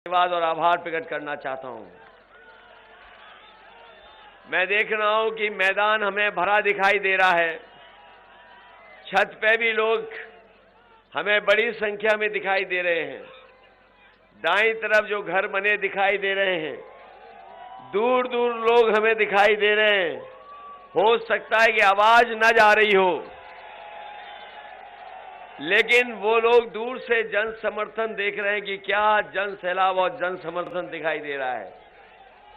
धन्यवाद और आभार प्रकट करना चाहता हूं। मैं देख रहा हूं कि मैदान हमें भरा दिखाई दे रहा है। छत पे भी लोग हमें बड़ी संख्या में दिखाई दे रहे हैं। दाईं तरफ जो घर बने दिखाई दे रहे हैं, दूर दूर लोग हमें दिखाई दे रहे हैं। हो सकता है कि आवाज न जा रही हो, लेकिन वो लोग दूर से जन समर्थन देख रहे हैं कि क्या जन सैलाब और जन समर्थन दिखाई दे रहा है।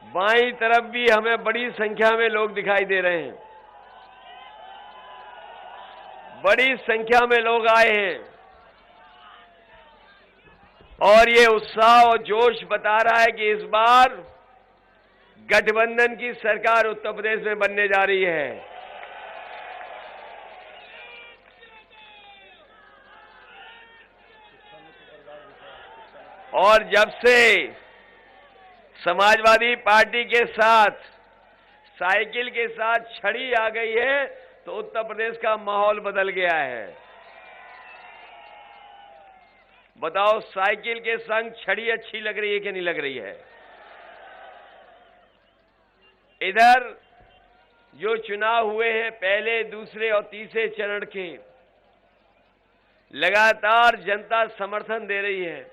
बाईं तरफ भी हमें बड़ी संख्या में लोग दिखाई दे रहे हैं। बड़ी संख्या में लोग आए हैं और ये उत्साह और जोश बता रहा है कि इस बार गठबंधन की सरकार उत्तर प्रदेश में बनने जा रही है। और जब से समाजवादी पार्टी के साथ साइकिल के साथ छड़ी आ गई है, तो उत्तर प्रदेश का माहौल बदल गया है। बताओ, साइकिल के संग छड़ी अच्छी लग रही है कि नहीं लग रही है? इधर जो चुनाव हुए हैं पहले, दूसरे और तीसरे चरण के, लगातार जनता समर्थन दे रही है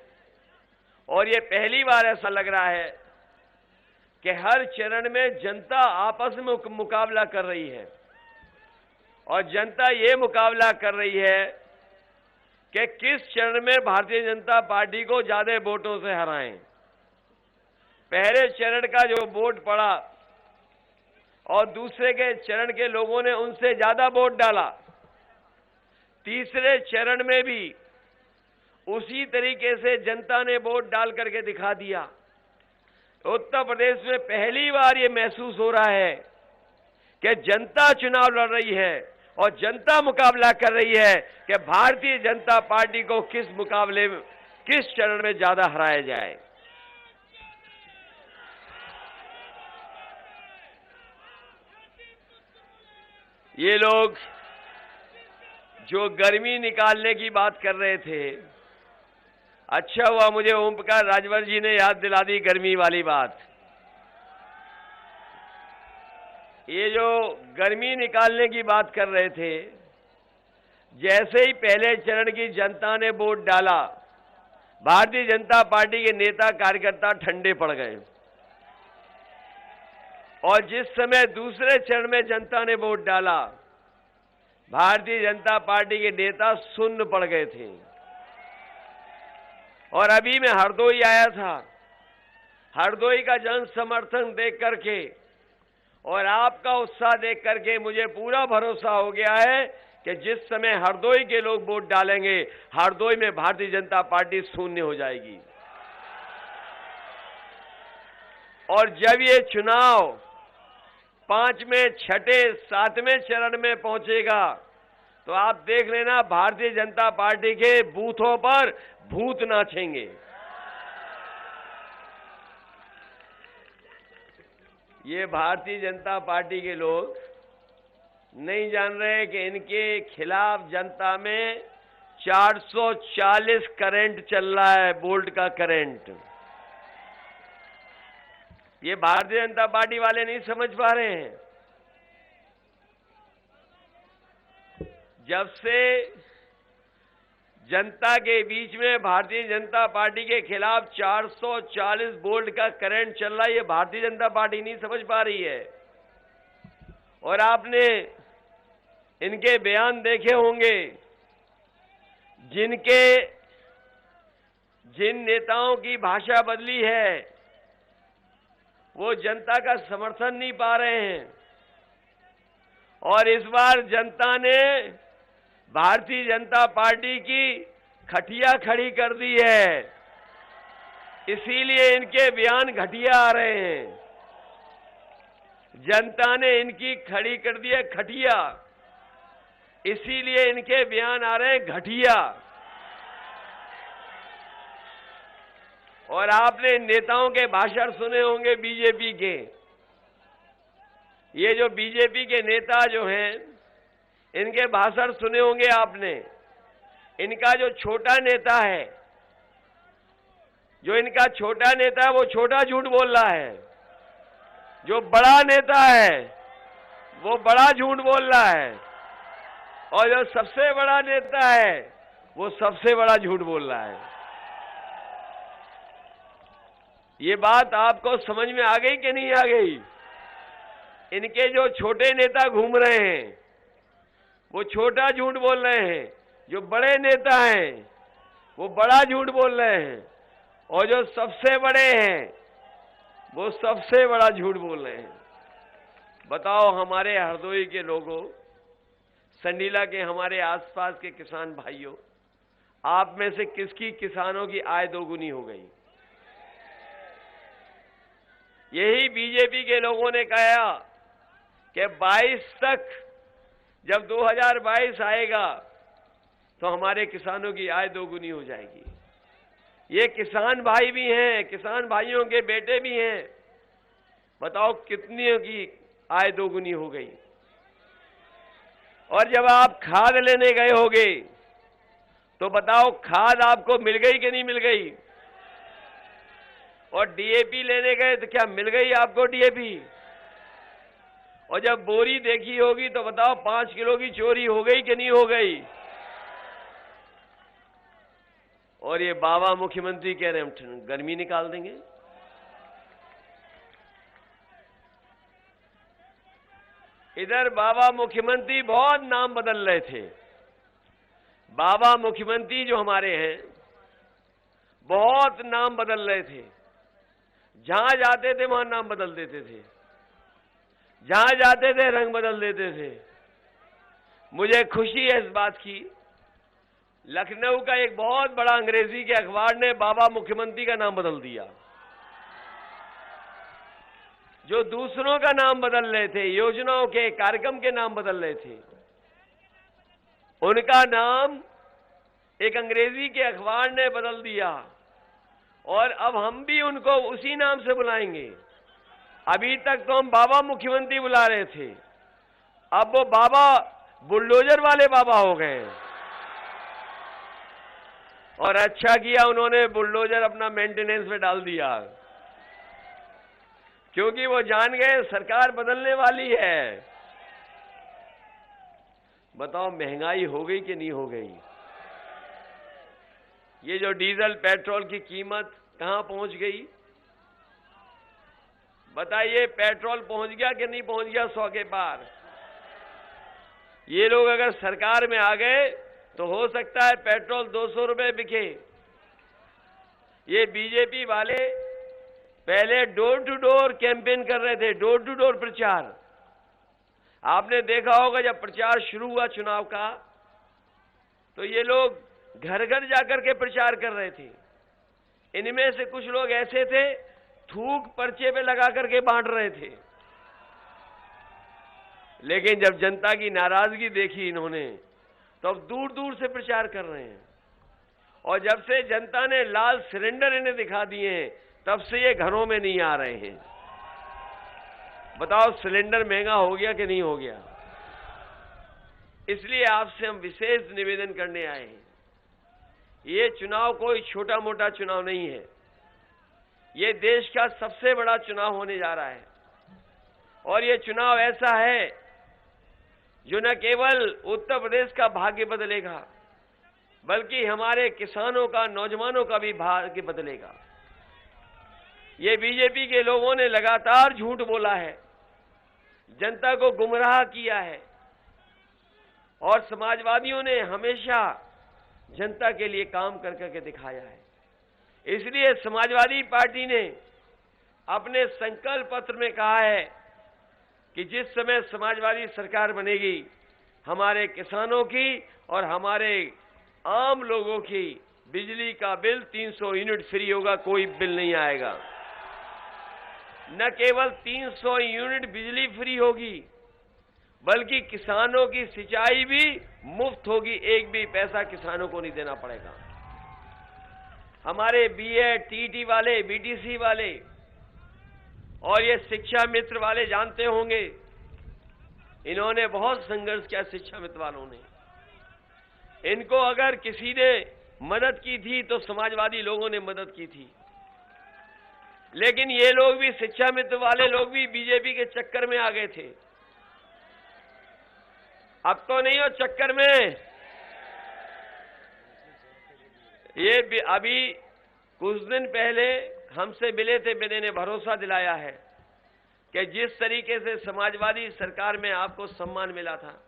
और ये पहली बार ऐसा लग रहा है कि हर चरण में जनता आपस में मुकाबला कर रही है और जनता ये मुकाबला कर रही है कि किस चरण में भारतीय जनता पार्टी को ज्यादा वोटों से हराएं। पहले चरण का जो वोट पड़ा और दूसरे के चरण के लोगों ने उनसे ज्यादा वोट डाला, तीसरे चरण में भी उसी तरीके से जनता ने वोट डाल करके दिखा दिया। उत्तर प्रदेश में पहली बार ये महसूस हो रहा है कि जनता चुनाव लड़ रही है और जनता मुकाबला कर रही है कि भारतीय जनता पार्टी को किस मुकाबले में, किस चरण में ज्यादा हराया जाए। ये लोग जो गर्मी निकालने की बात कर रहे थे, अच्छा हुआ मुझे ओम प्रकाश राजभर जी ने याद दिला दी गर्मी वाली बात। ये जो गर्मी निकालने की बात कर रहे थे, जैसे ही पहले चरण की जनता ने वोट डाला, भारतीय जनता पार्टी के नेता कार्यकर्ता ठंडे पड़ गए और जिस समय दूसरे चरण में जनता ने वोट डाला, भारतीय जनता पार्टी के नेता सुन्न पड़ गए थे। और अभी मैं हरदोई आया था, हरदोई का जन समर्थन देख करके और आपका उत्साह देख करके मुझे पूरा भरोसा हो गया है कि जिस समय हरदोई के लोग वोट डालेंगे, हरदोई में भारतीय जनता पार्टी शून्य हो जाएगी। और जब ये चुनाव 5वें, 6ठे, 7वें चरण में पहुंचेगा, तो आप देख लेना भारतीय जनता पार्टी के बूथों पर भूत नाचेंगे। ये भारतीय जनता पार्टी के लोग नहीं जान रहे कि इनके खिलाफ जनता में 440 करंट चल रहा है, वोल्ट का करंट। ये भारतीय जनता पार्टी वाले नहीं समझ पा रहे हैं। जब से जनता के बीच में भारतीय जनता पार्टी के खिलाफ 440 वोल्ट का करंट चल रहा है, ये भारतीय जनता पार्टी नहीं समझ पा रही है। और आपने इनके बयान देखे होंगे, जिन नेताओं की भाषा बदली है, वो जनता का समर्थन नहीं पा रहे हैं। और इस बार जनता ने भारतीय जनता पार्टी की खटिया खड़ी कर दी है, इसीलिए इनके बयान घटिया आ रहे हैं। जनता ने इनकी खड़ी कर दी है खटिया, इसीलिए इनके बयान आ रहे हैं घटिया। और आपने नेताओं के भाषण सुने होंगे बीजेपी के। ये जो बीजेपी के नेता जो हैं, इनके भाषण सुने होंगे आपने। इनका जो छोटा नेता है, जो इनका छोटा नेता है वो छोटा झूठ बोल रहा है, जो बड़ा नेता है वो बड़ा झूठ बोल रहा है, और जो सबसे बड़ा नेता है वो सबसे बड़ा झूठ बोल रहा है। ये बात आपको समझ में आ गई कि नहीं आ गई? इनके जो छोटे नेता घूम रहे हैं वो छोटा झूठ बोल रहे हैं, जो बड़े नेता हैं वो बड़ा झूठ बोल रहे हैं, और जो सबसे बड़े हैं वो सबसे बड़ा झूठ बोल रहे हैं। बताओ हमारे हरदोई के लोगों, संडीला के हमारे आसपास के किसान भाइयों, आप में से किसकी किसानों की आय दोगुनी हो गई? यही बीजेपी के लोगों ने कहा कि 22 तक जब 2022 आएगा तो हमारे किसानों की आय दोगुनी हो जाएगी। ये किसान भाई भी हैं, किसान भाइयों के बेटे भी हैं। बताओ कितनी की आय दोगुनी हो गई? और जब आप खाद लेने गए होगे तो बताओ खाद आपको मिल गई कि नहीं मिल गई? और डीएपी लेने गए तो क्या मिल गई आपको डीएपी? और जब बोरी देखी होगी तो बताओ 5 किलो की चोरी हो गई कि नहीं हो गई? और ये बाबा मुख्यमंत्री कह रहे हैं हम गर्मी निकाल देंगे। इधर बाबा मुख्यमंत्री बहुत नाम बदल रहे थे। बाबा मुख्यमंत्री जो हमारे हैं बहुत नाम बदल रहे थे, जहां जाते थे वहां नाम बदल देते थे, जहां जाते थे रंग बदल देते थे। मुझे खुशी है इस बात की, लखनऊ का एक बहुत बड़ा अंग्रेजी के अखबार ने बाबा मुख्यमंत्री का नाम बदल दिया। जो दूसरों का नाम बदल रहे थे, योजनाओं के कार्यक्रम के नाम बदल रहे थे, उनका नाम एक अंग्रेजी के अखबार ने बदल दिया, और अब हम भी उनको उसी नाम से बुलाएंगे। अभी तक तो हम बाबा मुख्यमंत्री बुला रहे थे, अब वो बाबा बुलडोजर वाले बाबा हो गए। और अच्छा किया उन्होंने बुलडोजर अपना मेंटेनेंस में डाल दिया, क्योंकि वो जान गए सरकार बदलने वाली है। बताओ महंगाई हो गई कि नहीं हो गई? ये जो डीजल पेट्रोल की कीमत कहां पहुंच गई? बताइए, पेट्रोल पहुंच गया कि नहीं पहुंच गया 100 के पार? ये लोग अगर सरकार में आ गए तो हो सकता है पेट्रोल 200 रुपए बिके। ये बीजेपी वाले पहले डोर टू डोर कैंपेन कर रहे थे, डोर टू डोर प्रचार। आपने देखा होगा जब प्रचार शुरू हुआ चुनाव का तो ये लोग घर घर जाकर के प्रचार कर रहे थे। इनमें से कुछ लोग ऐसे थे थूक पर्चे पे लगा करके बांट रहे थे, लेकिन जब जनता की नाराजगी देखी इन्होंने तो अब दूर दूर से प्रचार कर रहे हैं। और जब से जनता ने लाल सिलेंडर इन्हें दिखा दिए हैं तब से ये घरों में नहीं आ रहे हैं। बताओ सिलेंडर महंगा हो गया कि नहीं हो गया? इसलिए आपसे हम विशेष निवेदन करने आए हैं। ये चुनाव कोई छोटा मोटा चुनाव नहीं है, ये देश का सबसे बड़ा चुनाव होने जा रहा है। और ये चुनाव ऐसा है जो न केवल उत्तर प्रदेश का भाग्य बदलेगा बल्कि हमारे किसानों का, नौजवानों का भी भाग्य बदलेगा। ये बीजेपी के लोगों ने लगातार झूठ बोला है, जनता को गुमराह किया है, और समाजवादियों ने हमेशा जनता के लिए काम कर करके दिखाया है। इसलिए समाजवादी पार्टी ने अपने संकल्प पत्र में कहा है कि जिस समय समाजवादी सरकार बनेगी हमारे किसानों की और हमारे आम लोगों की बिजली का बिल 300 यूनिट फ्री होगा, कोई बिल नहीं आएगा। न केवल 300 यूनिट बिजली फ्री होगी बल्कि किसानों की सिंचाई भी मुफ्त होगी, एक भी पैसा किसानों को नहीं देना पड़ेगा। हमारे बीएड, टीटी वाले, बीटीसी वाले और ये शिक्षा मित्र वाले जानते होंगे, इन्होंने बहुत संघर्ष किया। शिक्षा मित्र वालों ने, इनको अगर किसी ने मदद की थी तो समाजवादी लोगों ने मदद की थी। लेकिन ये लोग भी, शिक्षा मित्र वाले लोग भी बीजेपी के चक्कर में आ गए थे। अब तो नहीं हो चक्कर में। ये अभी कुछ दिन पहले हमसे मिले थे, मैंने ने भरोसा दिलाया है कि जिस तरीके से समाजवादी सरकार में आपको सम्मान मिला था,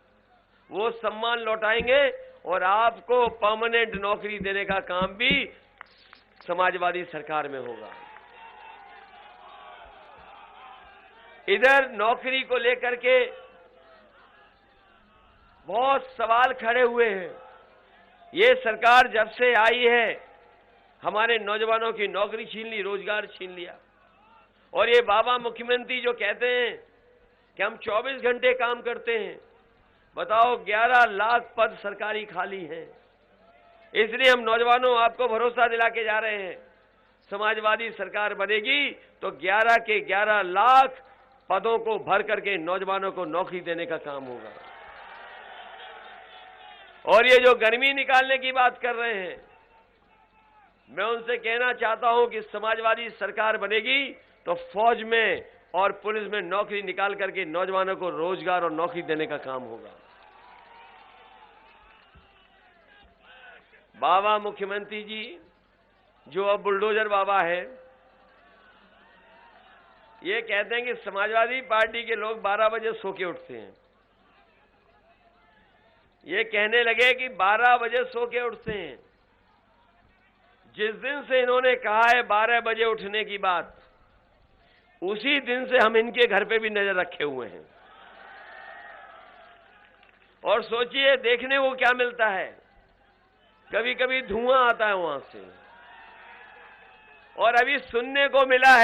वो सम्मान लौटाएंगे और आपको परमानेंट नौकरी देने का काम भी समाजवादी सरकार में होगा। इधर नौकरी को लेकर के बहुत सवाल खड़े हुए हैं। ये सरकार जब से आई है हमारे नौजवानों की नौकरी छीन ली, रोजगार छीन लिया। और ये बाबा मुख्यमंत्री जो कहते हैं कि हम 24 घंटे काम करते हैं, बताओ 11 लाख पद सरकारी खाली हैं। इसलिए हम नौजवानों आपको भरोसा दिला के जा रहे हैं, समाजवादी सरकार बनेगी तो 11 के 11 लाख पदों को भर करके नौजवानों को नौकरी देने का काम होगा। और ये जो गर्मी निकालने की बात कर रहे हैं, मैं उनसे कहना चाहता हूं कि समाजवादी सरकार बनेगी तो फौज में और पुलिस में नौकरी निकाल करके नौजवानों को रोजगार और नौकरी देने का काम होगा। बाबा मुख्यमंत्री जी जो अब बुलडोजर बाबा है, ये कहते हैं कि समाजवादी पार्टी के लोग 12 बजे सो के उठते हैं। ये कहने लगे कि 12 बजे सो के उठते हैं। जिस दिन से इन्होंने कहा है 12 बजे उठने की बात, उसी दिन से हम इनके घर पे भी नजर रखे हुए हैं। और सोचिए देखने को क्या मिलता है, कभी कभी धुआं आता है वहां से। और अभी सुनने को मिला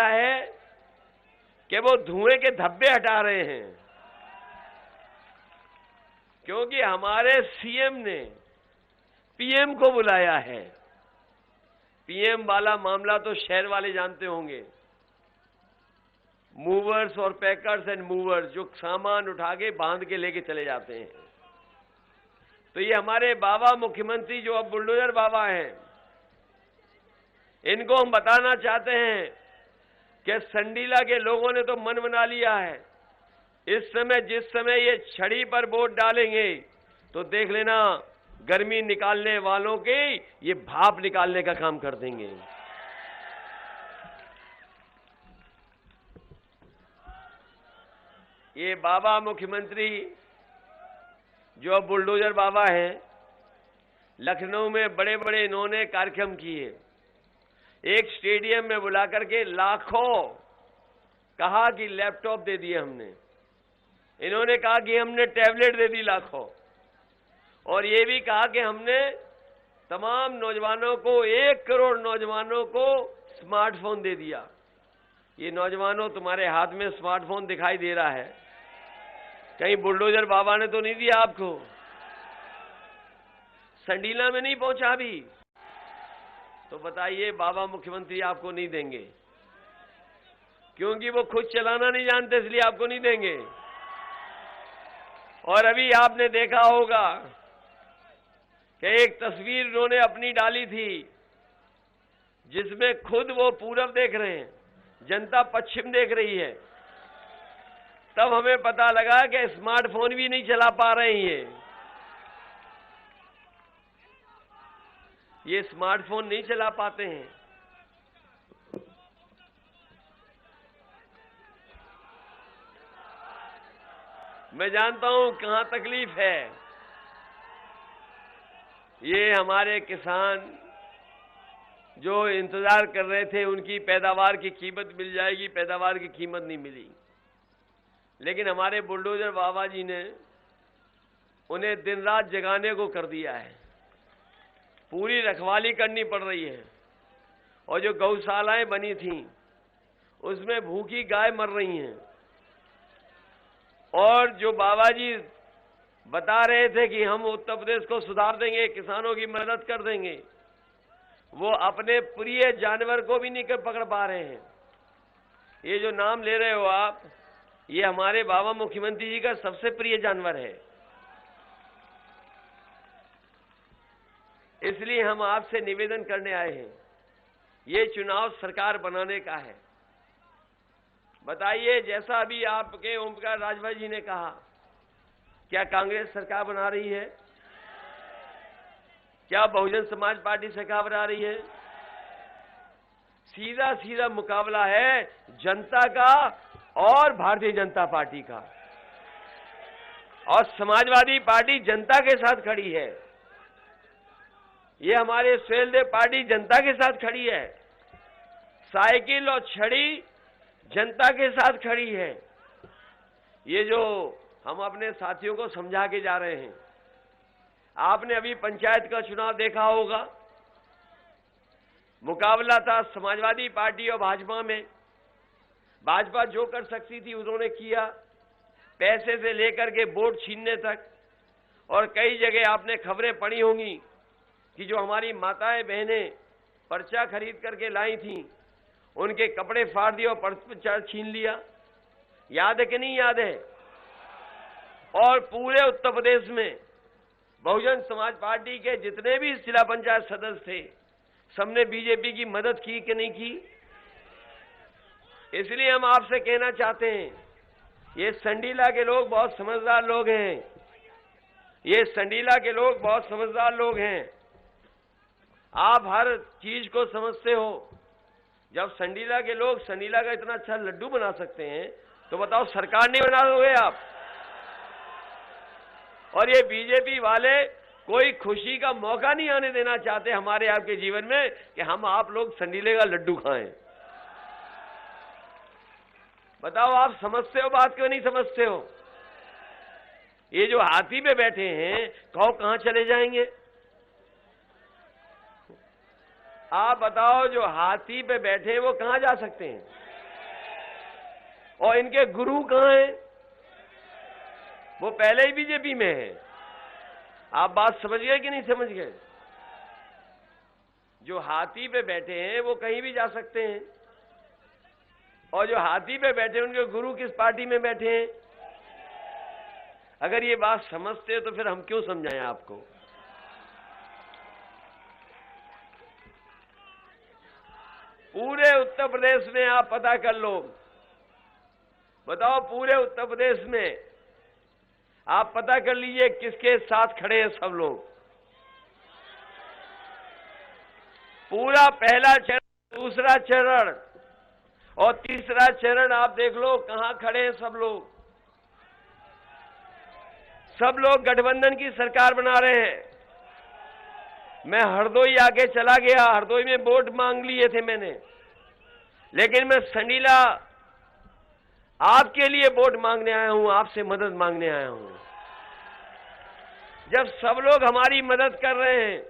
है कि वो धुएं के धब्बे हटा रहे हैं, क्योंकि हमारे सीएम ने पीएम को बुलाया है। पीएम वाला मामला तो शहर वाले जानते होंगे, मूवर्स और पैकर्स एंड मूवर्स जो सामान उठा के बांध के लेके चले जाते हैं। तो ये हमारे बाबा मुख्यमंत्री जो अब बुलडोजर बाबा हैं, इनको हम बताना चाहते हैं कि संडीला के लोगों ने तो मन बना लिया है। इस समय जिस समय ये छड़ी पर वोट डालेंगे तो देख लेना गर्मी निकालने वालों के ये भाप निकालने का काम कर देंगे। ये बाबा मुख्यमंत्री जो अब बुलडोजर बाबा हैं, लखनऊ में बड़े बड़े इन्होंने कार्यक्रम किए। एक स्टेडियम में बुला करके लाखों कहा कि लैपटॉप दे दिए हमने, इन्होंने कहा कि हमने टैबलेट दे दी लाखों, और ये भी कहा कि हमने तमाम नौजवानों को 1 करोड़ नौजवानों को स्मार्टफोन दे दिया। ये नौजवानों तुम्हारे हाथ में स्मार्टफोन दिखाई दे रहा है, कहीं बुलडोजर बाबा ने तो नहीं दिया आपको? संडीला में नहीं पहुंचा भी तो बताइए बाबा मुख्यमंत्री आपको नहीं देंगे, क्योंकि वो खुद चलाना नहीं जानते, इसलिए आपको नहीं देंगे। और अभी आपने देखा होगा कि एक तस्वीर उन्होंने अपनी डाली थी जिसमें खुद वो पूरब देख रहे हैं, जनता पश्चिम देख रही है। तब हमें पता लगा कि स्मार्टफोन भी नहीं चला पा रहे हैं। ये स्मार्टफोन नहीं चला पाते हैं। मैं जानता हूं कहां तकलीफ है। ये हमारे किसान जो इंतजार कर रहे थे, उनकी पैदावार की कीमत मिल जाएगी, पैदावार की कीमत नहीं मिली। लेकिन हमारे बुलडोजर बाबा जी ने उन्हें दिन रात जगाने को कर दिया है। पूरी रखवाली करनी पड़ रही है। और जो गौशालाएं बनी थीं उसमें भूखी गाय मर रही हैं। और जो बाबा जी बता रहे थे कि हम उत्तर प्रदेश को सुधार देंगे, किसानों की मदद कर देंगे, वो अपने प्रिय जानवर को भी नहीं पकड़ पा रहे हैं। ये जो नाम ले रहे हो आप, ये हमारे बाबा मुख्यमंत्री जी का सबसे प्रिय जानवर है। इसलिए हम आपसे निवेदन करने आए हैं ये चुनाव सरकार बनाने का है। बताइए, जैसा अभी आपके ओम प्रकाश राजभर जी ने कहा, क्या कांग्रेस सरकार बना रही है? क्या बहुजन समाज पार्टी सरकार बना रही है? सीधा सीधा मुकाबला है जनता का और भारतीय जनता पार्टी का। और समाजवादी पार्टी जनता के साथ खड़ी है। ये हमारे सुहेलदेव पार्टी जनता के साथ खड़ी है। साइकिल और छड़ी जनता के साथ खड़ी है। ये जो हम अपने साथियों को समझा के जा रहे हैं, आपने अभी पंचायत का चुनाव देखा होगा, मुकाबला था समाजवादी पार्टी और भाजपा में। भाजपा जो कर सकती थी उन्होंने किया, पैसे से लेकर के वोट छीनने तक। और कई जगह आपने खबरें पढ़ी होंगी कि जो हमारी माताएं बहनें पर्चा खरीद करके लाई थीं, उनके कपड़े फाड़ दिए और पर्चा छीन लिया। याद है कि नहीं याद है? और पूरे उत्तर प्रदेश में बहुजन समाज पार्टी के जितने भी जिला पंचायत सदस्य थे, सबने बीजेपी की मदद की कि नहीं की? इसलिए हम आपसे कहना चाहते हैं, ये संडीला के लोग बहुत समझदार लोग हैं। ये संडीला के लोग बहुत समझदार लोग हैं। आप हर चीज को समझते हो। जब संडीला के लोग संडीला का इतना अच्छा लड्डू बना सकते हैं, तो बताओ सरकार नहीं बना दोगे आप? और ये बीजेपी वाले कोई खुशी का मौका नहीं आने देना चाहते हमारे आपके जीवन में कि हम आप लोग संडीले का लड्डू खाएं। बताओ, आप समझते हो बात क्यों नहीं समझते हो? ये जो हाथी पे बैठे हैं, कहां चले जाएंगे? आप बताओ, जो हाथी पे बैठे हैं वो कहां जा सकते हैं? और इनके गुरु कहां हैं? वो पहले ही बीजेपी में है। आप बात समझ गए कि नहीं समझ गए? जो हाथी पे बैठे हैं वो कहीं भी जा सकते हैं, और जो हाथी पे बैठे हैं उनके गुरु किस पार्टी में बैठे हैं? अगर ये बात समझते हो तो फिर हम क्यों समझाएं आपको? पूरे उत्तर प्रदेश में आप पता कर लो। बताओ, पूरे उत्तर प्रदेश में आप पता कर लीजिए किसके साथ खड़े हैं सब लोग। पूरा पहला चरण, दूसरा चरण और तीसरा चरण आप देख लो कहां खड़े हैं सब लोग। सब लोग गठबंधन की सरकार बना रहे हैं। मैं हरदोई आके चला गया, हरदोई में वोट मांग लिए थे मैंने, लेकिन मैं संडीला आपके लिए वोट मांगने आया हूं, आपसे मदद मांगने आया हूं। जब सब लोग हमारी मदद कर रहे हैं,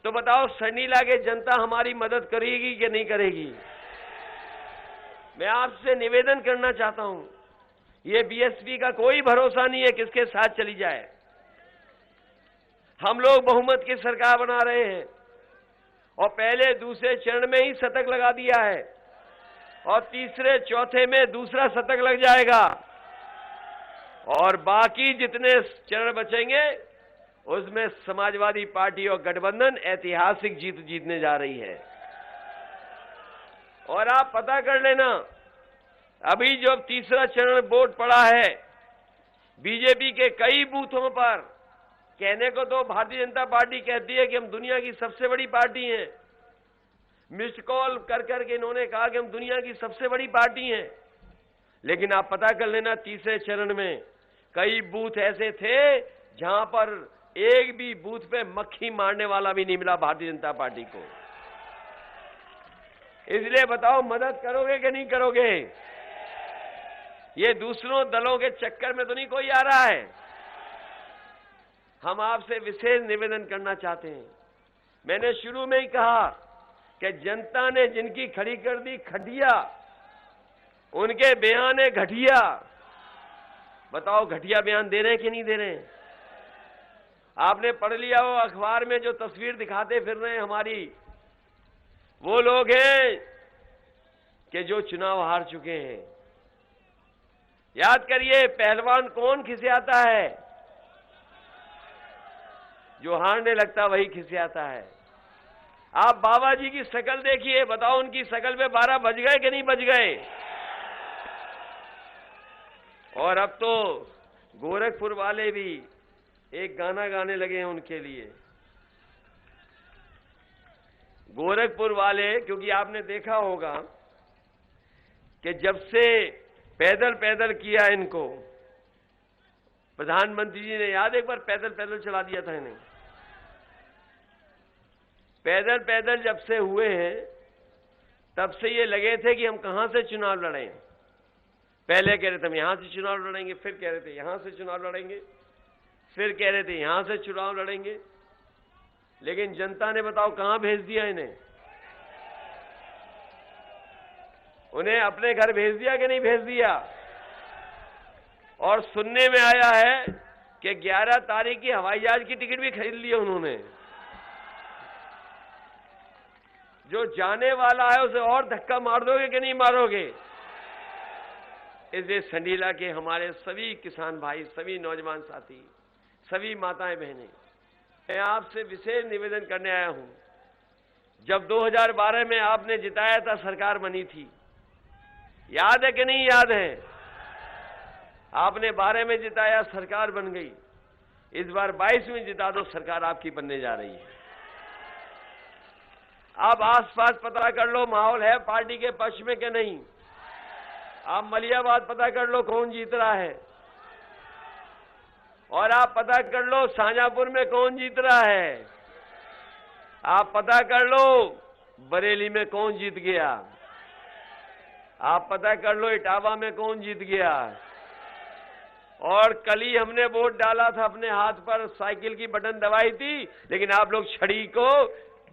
तो बताओ संडीला के जनता हमारी मदद करेगी कि नहीं करेगी? मैं आपसे निवेदन करना चाहता हूं, ये बीएसपी का कोई भरोसा नहीं है किसके साथ चली जाए। हम लोग बहुमत की सरकार बना रहे हैं और पहले दूसरे चरण में ही शतक लगा दिया है, और तीसरे चौथे में दूसरा शतक लग जाएगा, और बाकी जितने चरण बचेंगे उसमें समाजवादी पार्टी और गठबंधन ऐतिहासिक जीत जीतने जा रही है। और आप पता कर लेना, अभी जो तीसरा चरण वोट पड़ा है, बीजेपी के कई बूथों पर, कहने को तो भारतीय जनता पार्टी कहती है कि हम दुनिया की सबसे बड़ी पार्टी हैं। मिस्ड कॉल कर करके इन्होंने कहा कि हम दुनिया की सबसे बड़ी पार्टी हैं, लेकिन आप पता कर लेना तीसरे चरण में कई बूथ ऐसे थे जहां पर एक भी बूथ पे मक्खी मारने वाला भी नहीं मिला भारतीय जनता पार्टी को। इसलिए बताओ, मदद करोगे कि नहीं करोगे? ये दूसरों दलों के चक्कर में तो नहीं कोई आ रहा है। हम आपसे विशेष निवेदन करना चाहते हैं। मैंने शुरू में ही कहा कि जनता ने जिनकी खड़ी कर दी खटिया, उनके बयान है घटिया। बताओ, घटिया बयान दे रहे हैं कि नहीं दे रहे हैं? आपने पढ़ लिया हो अखबार में जो तस्वीर दिखाते फिर रहे हैं हमारी, वो लोग हैं कि जो चुनाव हार चुके हैं। याद करिए, पहलवान कौन खिसियाता है? जो हारने लगता वही खिसियाता है। आप बाबा जी की शक्ल देखिए, बताओ उनकी शक्ल पे 12 बज गए कि नहीं बज गए? और अब तो गोरखपुर वाले भी एक गाना गाने लगे हैं उनके लिए। गोरखपुर वाले, क्योंकि आपने देखा होगा कि जब से पैदल पैदल किया इनको, प्रधानमंत्री जी ने याद एक बार पैदल पैदल चला दिया था इन्हें। पैदल पैदल जब से हुए हैं तब से ये लगे थे कि हम कहां से चुनाव लड़ें। पहले कह रहे थे हम यहां से चुनाव लड़ेंगे, फिर कह रहे थे यहां से चुनाव लड़ेंगे, फिर कह रहे थे यहां से चुनाव लड़ेंगे। लेकिन जनता ने बताओ कहां भेज दिया इन्हें? उन्हें अपने घर भेज दिया कि नहीं भेज दिया? और सुनने में आया है कि 11 तारीख की हवाई जहाज की टिकट भी खरीद ली है उन्होंने। जो जाने वाला है उसे और धक्का मार दोगे कि नहीं मारोगे? इसलिए संडीला के हमारे सभी किसान भाई, सभी नौजवान साथी, सभी माताएं बहनें, मैं आपसे विशेष निवेदन करने आया हूं। जब 2012 में आपने जिताया था, सरकार बनी थी, याद है कि नहीं याद है? आपने 12 में जिताया, सरकार बन गई। इस बार 22 में जिता दो, सरकार आपकी बनने जा रही है। आप आसपास पता कर लो माहौल है पार्टी के पक्ष में कि नहीं। आप मलियाबाद पता कर लो कौन जीत रहा है, और आप पता कर लो शाहजहांपुर में कौन जीत रहा है। आप पता कर लो बरेली में कौन जीत गया। आप पता कर लो इटावा में कौन जीत गया। और कल ही हमने वोट डाला था, अपने हाथ पर साइकिल की बटन दबाई थी, लेकिन आप लोग छड़ी को,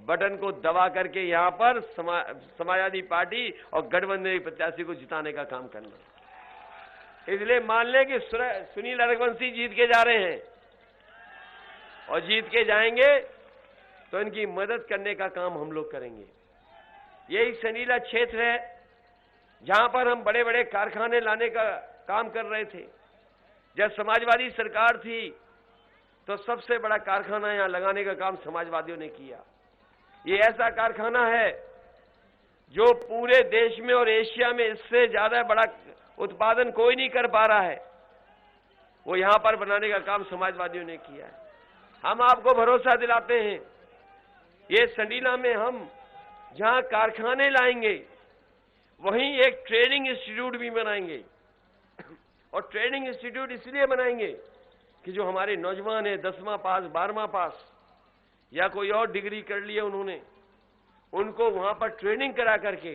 बटन को दबा करके यहां पर समाजवादी पार्टी और गठबंधन के प्रत्याशी को जिताने का काम करना। इसलिए मान लें कि सुनील रघुवंशी जीत के जा रहे हैं, और जीत के जाएंगे तो इनकी मदद करने का काम हम लोग करेंगे। यही संडीला क्षेत्र है जहां पर हम बड़े बड़े कारखाने लाने का काम कर रहे थे। जब समाजवादी सरकार थी तो सबसे बड़ा कारखाना यहां लगाने का काम समाजवादियों ने किया। ये ऐसा कारखाना है जो पूरे देश में और एशिया में इससे ज्यादा बड़ा उत्पादन कोई नहीं कर पा रहा है, वो यहां पर बनाने का काम समाजवादियों ने किया है। हम आपको भरोसा दिलाते हैं, ये संडीला में हम जहां कारखाने लाएंगे वहीं एक ट्रेनिंग इंस्टीट्यूट भी बनाएंगे। और ट्रेनिंग इंस्टीट्यूट इसलिए बनाएंगे कि जो हमारे नौजवान हैं 10वां पास, 12वां पास या कोई और डिग्री कर लिया उन्होंने, उनको वहां पर ट्रेनिंग करा करके,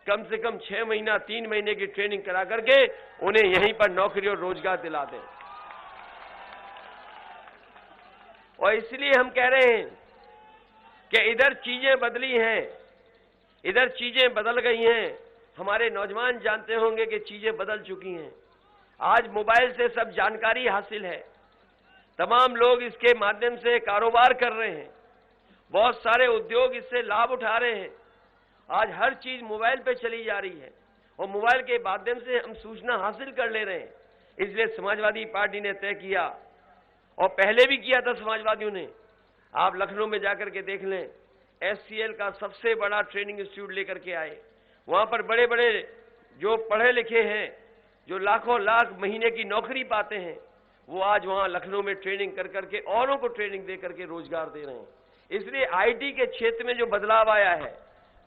कम से कम 6 महीना 3 महीने की ट्रेनिंग करा करके उन्हें यहीं पर नौकरी और रोजगार दिला दें। और इसलिए हम कह रहे हैं कि इधर चीजें बदली हैं, इधर चीजें बदल गई हैं। हमारे नौजवान जानते होंगे कि चीजें बदल चुकी हैं। आज मोबाइल से सब जानकारी हासिल है, तमाम लोग इसके माध्यम से कारोबार कर रहे हैं, बहुत सारे उद्योग इससे लाभ उठा रहे हैं। आज हर चीज मोबाइल पे चली जा रही है और मोबाइल के माध्यम से हम सूचना हासिल कर ले रहे हैं। इसलिए समाजवादी पार्टी ने तय किया, और पहले भी किया था समाजवादियों ने, आप लखनऊ में जाकर के देख लें, SCL का सबसे बड़ा ट्रेनिंग इंस्टीट्यूट लेकर के आए। वहां पर बड़े बड़े जो पढ़े लिखे हैं, जो लाखों लाख महीने की नौकरी पाते हैं, वो आज वहां लखनऊ में ट्रेनिंग कर करके औरों को ट्रेनिंग दे करके रोजगार दे रहे हैं। इसलिए IT के क्षेत्र में जो बदलाव आया है,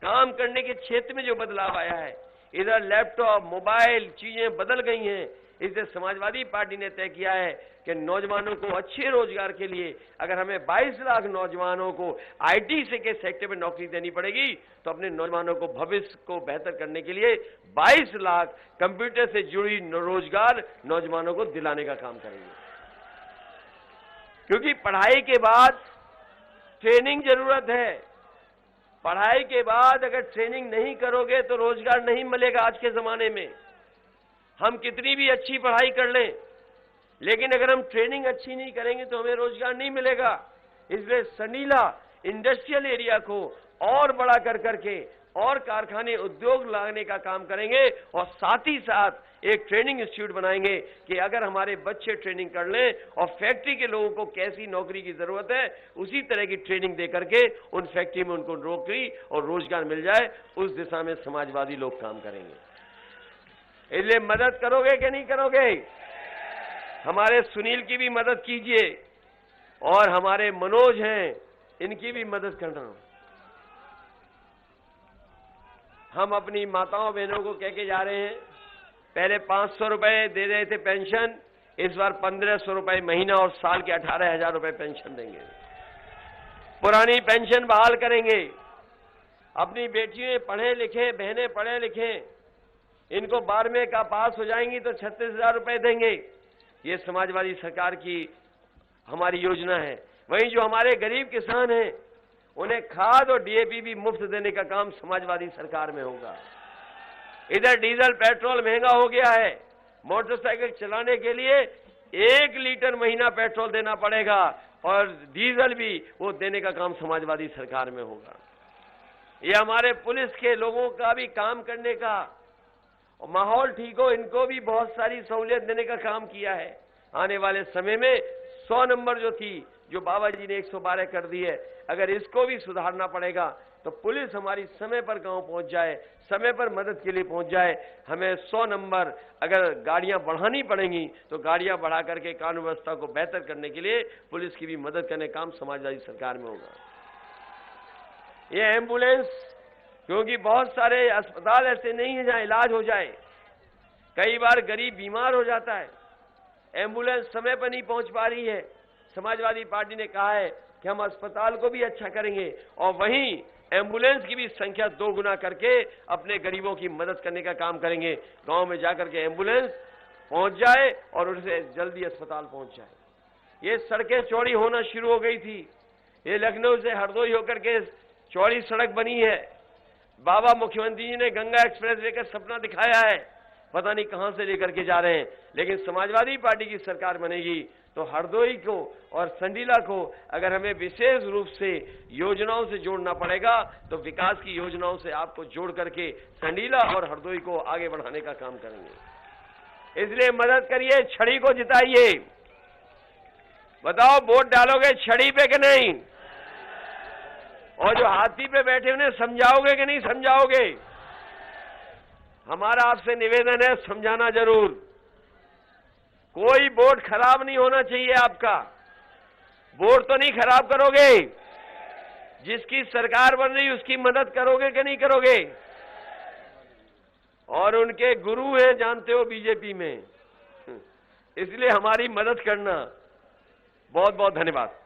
काम करने के क्षेत्र में जो बदलाव आया है, इधर लैपटॉप, मोबाइल, चीजें बदल गई हैं। इसलिए समाजवादी पार्टी ने तय किया है कि नौजवानों को अच्छे रोजगार के लिए अगर हमें 22 लाख नौजवानों को IT से के सेक्टर में नौकरी देनी पड़ेगी, तो अपने नौजवानों को भविष्य को बेहतर करने के लिए 22 लाख कंप्यूटर से जुड़ी रोजगार नौजवानों को दिलाने का काम करेंगे। क्योंकि पढ़ाई के बाद ट्रेनिंग जरूरत है। पढ़ाई के बाद अगर ट्रेनिंग नहीं करोगे तो रोजगार नहीं मिलेगा। आज के जमाने में हम कितनी भी अच्छी पढ़ाई कर लें, लेकिन अगर हम ट्रेनिंग अच्छी नहीं करेंगे तो हमें रोजगार नहीं मिलेगा। इसलिए संडीला इंडस्ट्रियल एरिया को और बड़ा कर करके और कारखाने उद्योग लाने का काम करेंगे और साथ ही साथ एक ट्रेनिंग इंस्टीट्यूट बनाएंगे कि अगर हमारे बच्चे ट्रेनिंग कर लें और फैक्ट्री के लोगों को कैसी नौकरी की जरूरत है उसी तरह की ट्रेनिंग दे करके उन फैक्ट्री में उनको नौकरी और रोजगार मिल जाए, उस दिशा में समाजवादी लोग काम करेंगे। इसलिए मदद करोगे कि नहीं करोगे? हमारे सुनील की भी मदद कीजिए और हमारे मनोज हैं इनकी भी मदद करना। हम अपनी माताओं बहनों को कह के जा रहे हैं, पहले 500 रुपए दे रहे थे पेंशन, इस बार 1500 रुपए महीना और साल के 18,000 रुपए पेंशन देंगे। पुरानी पेंशन बहाल करेंगे। अपनी बेटियां पढ़े लिखे, बहनें पढ़े लिखे, इनको 12वें का पास हो जाएंगी तो 36,000 रुपए देंगे। ये समाजवादी सरकार की हमारी योजना है। वहीं जो हमारे गरीब किसान हैं उन्हें खाद और डीएपी भी मुफ्त देने का काम समाजवादी सरकार में होगा। इधर डीजल पेट्रोल महंगा हो गया है, मोटरसाइकिल चलाने के लिए 1 लीटर महीना पेट्रोल देना पड़ेगा और डीजल भी वो देने का काम समाजवादी सरकार में होगा। ये हमारे पुलिस के लोगों का भी काम करने का माहौल ठीक हो, इनको भी बहुत सारी सहूलियत देने का काम किया है। आने वाले समय में 100 नंबर जो थी, जो बाबा जी ने 112 कर दी है, अगर इसको भी सुधारना पड़ेगा तो पुलिस हमारी समय पर गांव पहुंच जाए, समय पर मदद के लिए पहुंच जाए। हमें 100 नंबर अगर गाड़ियां बढ़ानी पड़ेंगी तो गाड़ियां बढ़ा करके कानून व्यवस्था को बेहतर करने के लिए पुलिस की भी मदद करने का काम समाजवादी सरकार में होगा। ये एम्बुलेंस, क्योंकि बहुत सारे अस्पताल ऐसे नहीं है जहां इलाज हो जाए, कई बार गरीब बीमार हो जाता है, एम्बुलेंस समय पर नहीं पहुंच पा रही है। समाजवादी पार्टी ने कहा है कि हम अस्पताल को भी अच्छा करेंगे और वहीं एम्बुलेंस की भी संख्या 2 गुना करके अपने गरीबों की मदद करने का काम करेंगे। गांव में जाकर के एम्बुलेंस पहुंच जाए और उनसे जल्दी अस्पताल पहुंच जाए। ये सड़कें चौड़ी होना शुरू हो गई थी। ये लखनऊ से हरदोई होकर के चौड़ी सड़क बनी है। बाबा मुख्यमंत्री जी ने गंगा एक्सप्रेस लेकर सपना दिखाया है, पता नहीं कहां से लेकर के जा रहे हैं, लेकिन समाजवादी पार्टी की सरकार बनेगी तो हरदोई को और संडीला को अगर हमें विशेष रूप से योजनाओं से जोड़ना पड़ेगा तो विकास की योजनाओं से आपको जोड़ करके संडीला और हरदोई को आगे बढ़ाने का काम करेंगे। इसलिए मदद करिए, छड़ी को जिताइए। बताओ वोट डालोगे छड़ी पे कि नहीं? और जो हाथी पे बैठे उन्हें समझाओगे कि नहीं समझाओगे? हमारा आपसे निवेदन है, समझाना जरूर। कोई वोट खराब नहीं होना चाहिए आपका। वोट तो नहीं खराब करोगे, जिसकी सरकार बन रही उसकी मदद करोगे कि नहीं करोगे? और उनके गुरु हैं जानते हो बीजेपी में, इसलिए हमारी मदद करना। बहुत बहुत धन्यवाद।